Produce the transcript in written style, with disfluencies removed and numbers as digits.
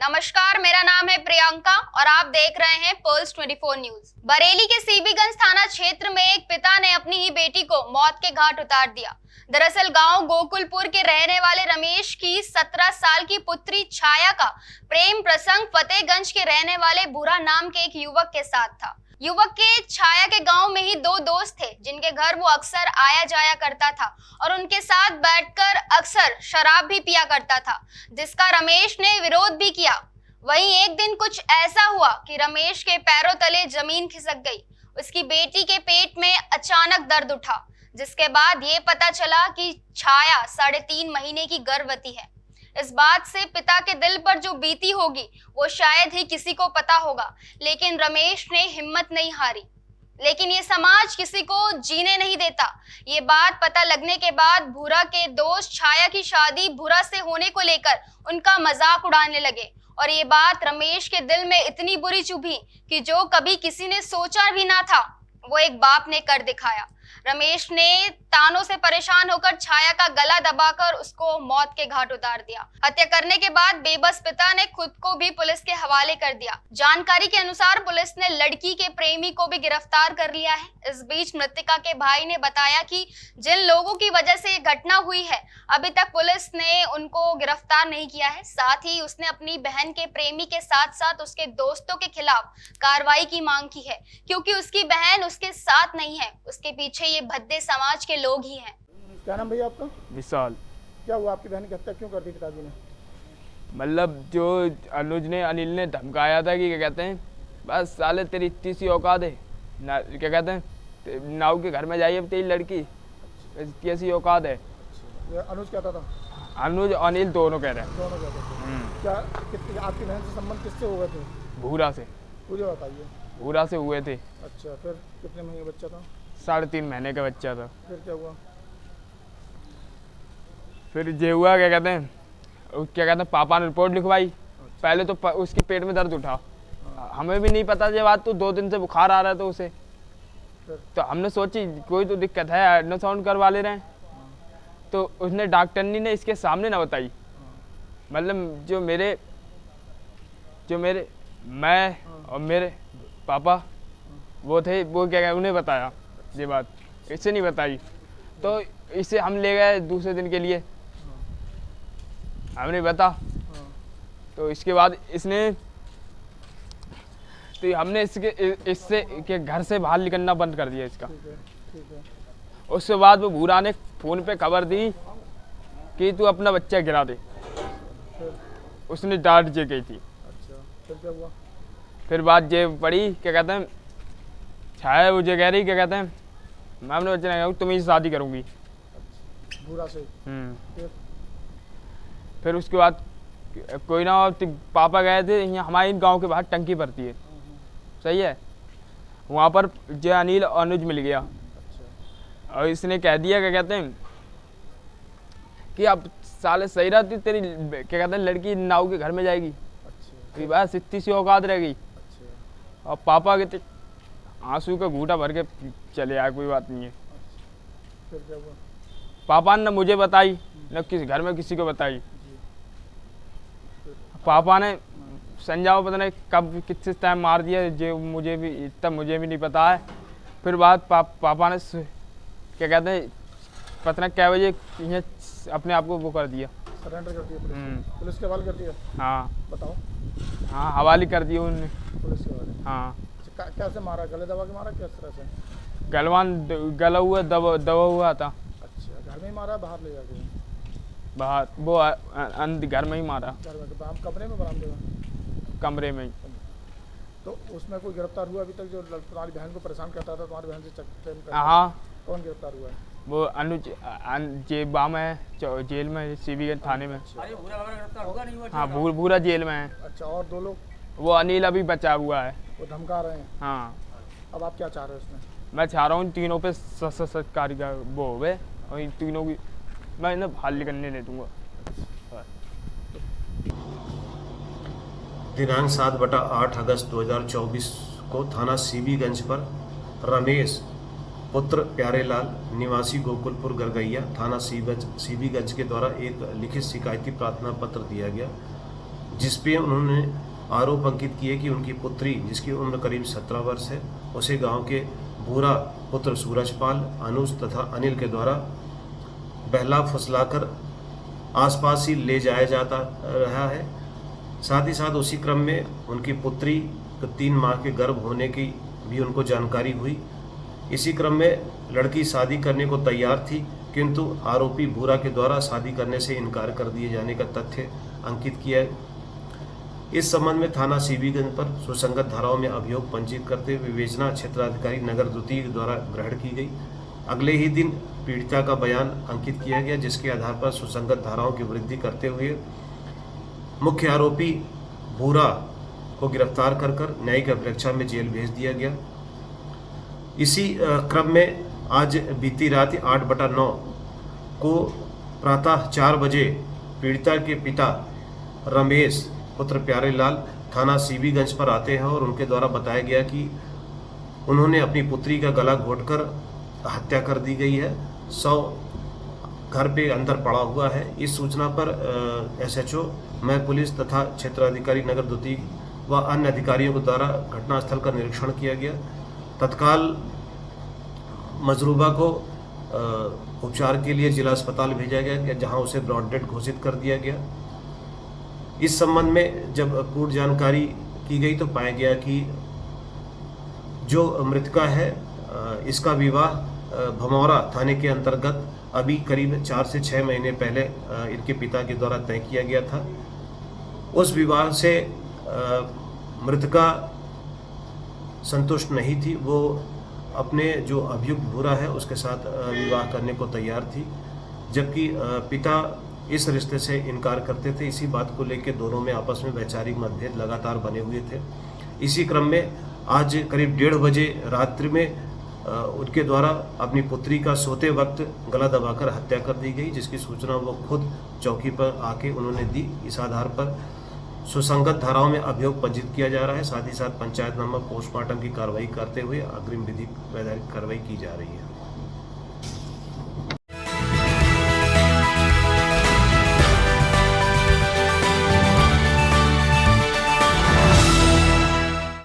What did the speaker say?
नमस्कार, मेरा नाम है प्रियंका और आप देख रहे हैं पल्स 24 न्यूज। बरेली के सीबीगंज थाना क्षेत्र में एक पिता ने अपनी ही बेटी को मौत के घाट उतार दिया। दरअसल गांव गोकुलपुर के रहने वाले रमेश की 17 साल की पुत्री छाया का प्रेम प्रसंग फतेहगंज के रहने वाले बुरा नाम के एक युवक के साथ था। युवक के छाया के गांव में ही दो दोस्त थे जिनके घर वो अक्सर आया जाया करता था और उनके साथ बैठकर अक्सर शराब भी पिया करता था, जिसका रमेश ने विरोध भी किया। वहीं एक दिन कुछ ऐसा हुआ कि रमेश के पैरों तले जमीन खिसक गई। उसकी बेटी के पेट में अचानक दर्द उठा, जिसके बाद ये पता चला कि छाया 3.5 महीने की गर्भवती है। इस बात से पिता के दिल पर जो बीती होगी वो शायद ही किसी को पता होगा, लेकिन रमेश ने हिम्मत नहीं हारी। लेकिन ये समाज किसी को जीने नहीं देता। ये बात पता लगने के बाद भूरा के दोस्त छाया की शादी भूरा से होने को लेकर उनका मजाक उड़ाने लगे और ये बात रमेश के दिल में इतनी बुरी चुभी कि जो कभी किसी ने सोचा भी ना था वो एक बाप ने कर दिखाया। रमेश ने तानों से परेशान होकर छाया का गला दबाकर उसको मौत के घाट उतार दिया। हत्या करने के बाद बेबस पिता ने खुद को भी पुलिस के हवाले कर दिया। जानकारी के अनुसार पुलिस ने लड़की के प्रेमी को भी गिरफ्तार कर लिया है। इस बीच मृतका के भाई ने बताया कि जिन लोगों की वजह से ये घटना हुई है, अभी तक पुलिस ने उनको गिरफ्तार नहीं किया है। साथ ही उसने अपनी बहन के प्रेमी के साथ साथ उसके दोस्तों के खिलाफ कार्रवाई की मांग की है, क्योंकि उसकी बहन उसके साथ नहीं है, उसके पीछे ये भद्दे समाज के लोग ही हैं। क्या नाम भैया आपका? विशाल। क्या हुआ, आपकी बहन की हत्या क्यों कर दी पिताजी ने? मतलब जो अनुज ने अनिल ने धमकाया था कि क्या कहते हैं, बस साले तेरी इतनी सी औकात है ना, क्या कहते हैं, नाव के घर में जाइए तेरी लड़की, इतनी ऐसी औकात है। अनुज कहता था? अनुज अनिल दोनों कह रहे हैं। दोनों कहते थे। क्या आपकी बहन से संबंध किससे हो गए थे? भूरा से। पूरी बताइए। भूरा से हुए थे। अच्छा, फिर कितने महीने बच्चा था? 3.5 महीने का बच्चा था। फिर क्या हुआ? फिर ये हुआ, क्या कहते हैं, पापा ने रिपोर्ट लिखवाई। पहले तो उसके पेट में दर्द उठा, हमें भी नहीं पता ये बात, तो 2 दिन से बुखार आ रहा था उसे। तो हमने सोची कोई तो दिक्कत है, अल्ट्रासाउंड करवा ले रहे हैं। तो उसने डॉक्टरनी ने इसके सामने ना बताई। मतलब जो मेरे मैं और मेरे पापा वो थे, वो क्या उन्हें बताया ये बात, इससे नहीं बताई। तो इसे हम ले गए दूसरे दिन के लिए, हमने बता। तो इसके बाद हमने इससे के घर से बाहर निकलना बंद कर दिया इसका। ठीक है। उसके बाद वो भूरा ने फ़ोन पे खबर दी कि तू अपना बच्चा गिरा दे। उसने डांट जे गई थी। अच्छा, फिर क्या हुआ? फिर बात ये पड़ी, क्या कहते हैं, छाया वो कह रही, क्या कहते हैं, मैं अपने बच्चे ने तुम्हें शादी करूँगी। भूरा से? फिर उसके बाद कोई ना, पापा गए थे, यहाँ हमारे गांव के बाहर टंकी भरती है, सही है, वहाँ पर जय अनिल और अनुज मिल गया। और इसने कह दिया, क्या कहते हैं, कि अब साले सही रहती तेरी, क्या कहते हैं, लड़की नाव के घर में जाएगी। अच्छा। बस इतनी सी औकात रह गई। अच्छा। और पापा के आंसू का घूंटा भर के चले आए, कोई बात नहीं है। फिर क्या हुआ? पापा ने मुझे बताई, न किसी घर में किसी को बताई। पापा ने संजाओ पता नहीं कब किस टाइम मार दिया, जो मुझे भी नहीं पता है। फिर बाद पापा ने, क्या कहते हैं, पता नहीं क्या बजे यहाँ अपने आप को वो कर दिया, सरेंडर कर दिया। पुलिस के हवाले कर दिया? हाँ। बताओ। हाँ, हवाले कर दिया उन्होंने। पुलिस के हवाले? हाँ। कैसे मारा? गले दबा के मारा? किस तरह से? गला हुआ दबा हुआ था। अच्छा, घर में ही मारा, बाहर ले जाके? बाहर, वो घर में ही मारा। घर में? कमरे में, बरामदे में? कमरे में ही। तो उसमें कोई गिरफ्तार हुआ अभी तक जो तुम्हारी बहन को परेशान करता था, तुम्हारी बहन से? हाँ। कौन गिरफ्तार हुआ है? वो अनुज जेबा में, जेल में, सीबीगंज थाने में। हाँ, भूरा जेल में है। अच्छा, और 2 लोग? वो अनिल अभी बचा हुआ है, वो धमका रहे हैं। हाँ। अब आप क्या चाह रहे हो उसमें? मैं चाह रहा हूँ तीनों पे सरकारी का वो हो गए, और इन तीनों की मैं इन्हें बाहर निकलने नहीं दूंगा। दिनांक 7/8 अगस्त 2024 को थाना सीबीगंज पर रमेश पुत्र प्यारेलाल निवासी गोकुलपुर गरगैया थाना सीबीगंज के द्वारा एक लिखित शिकायती प्रार्थना पत्र दिया गया, जिस पे उन्होंने आरोप अंकित किए कि उनकी पुत्री, जिसकी उम्र करीब 17 वर्ष है, उसे गांव के भूरा पुत्र सूरजपाल, अनुज तथा अनिल के द्वारा बहला फुसलाकर आसपास ही ले जाया जाता रहा है। साथ ही साथ उसी क्रम में उनकी पुत्री को 3 माह के गर्भ होने की भी उनको जानकारी हुई। इसी क्रम में लड़की शादी करने को तैयार थी, किंतु आरोपी भूरा के द्वारा शादी करने से इनकार कर दिए जाने का तथ्य अंकित किया। इस संबंध में थाना सीबीगंज पर सुसंगत धाराओं में अभियोग पंजीकृत करते हुए विवेचना क्षेत्राधिकारी नगर द्वितीय द्वारा ग्रहण की गई। अगले ही दिन पीड़िता का बयान अंकित किया गया, जिसके आधार पर सुसंगत धाराओं की वृद्धि करते हुए मुख्य आरोपी भूरा को गिरफ्तार कर न्यायिक अभिरक्षा में जेल भेज दिया गया। इसी क्रम में आज बीती रात 8/9 को प्रातः 4 बजे पीड़िता के पिता रमेश पुत्र प्यारेलाल थाना सीबीगंज पर आते हैं और उनके द्वारा बताया गया कि उन्होंने अपनी पुत्री का गला घोंटकर हत्या कर दी गई है। घर पे अंदर पड़ा हुआ है। इस सूचना पर SHO मैं पुलिस तथा क्षेत्राधिकारी नगर द्वितीय व अन्य अधिकारियों के द्वारा घटनास्थल का निरीक्षण किया गया। तत्काल मजरूबा को उपचार के लिए जिला अस्पताल भेजा गया, जहां उसे ब्रॉड डेड घोषित कर दिया गया। इस संबंध में जब पूर्ण जानकारी की गई तो पाया गया कि जो मृतका है इसका विवाह भमौरा थाने के अंतर्गत अभी करीब 4 से 6 महीने पहले इनके पिता के द्वारा तय किया गया था। उस विवाह से मृतका संतुष्ट नहीं थी। वो अपने जो अभियुक्त भूरा है उसके साथ विवाह करने को तैयार थी, जबकि पिता इस रिश्ते से इनकार करते थे। इसी बात को लेकर दोनों में आपस में वैचारिक मतभेद लगातार बने हुए थे। इसी क्रम में आज करीब 1:30 बजे रात्रि में उनके द्वारा अपनी पुत्री का सोते वक्त गला दबाकर हत्या कर दी गई, जिसकी सूचना वो खुद चौकी पर आके उन्होंने दी। इस आधार पर सुसंगत धाराओं में अभियोग पंजीकृत किया जा रहा है। साथ ही साथ पंचायतनामा पोस्टमार्टम की कार्रवाई करते हुए अग्रिम विधिक वैधानिक कार्रवाई की जा रही है।